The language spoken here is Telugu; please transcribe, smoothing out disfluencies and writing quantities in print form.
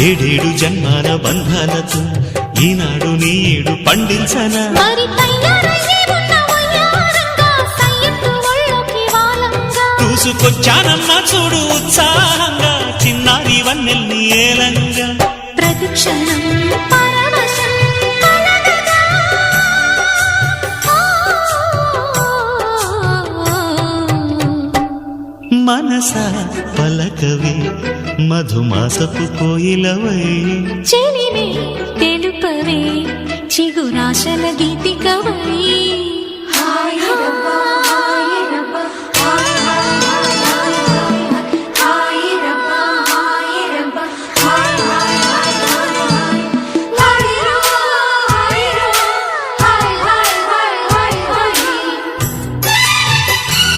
ఏడేడు జన్మాల బంధాలతో ఈనాడు నీడు పండించనా మరి తయారయ్యే ఉన్న వయ్యారంగా సయ్యత్తు ఒళ్ళోకి వాలంగా చూసుకొచ్చానమ్మా చూడు ఉత్సాహంగా చిన్నారి వన్నెల్ని ఏలంగా ప్రతిక్షణం పరవశం కలగగా మనసా పలకవే మధుమాసపు కోయిలవై చెలిమే తెలుపవే చిగురాశల గీతికవై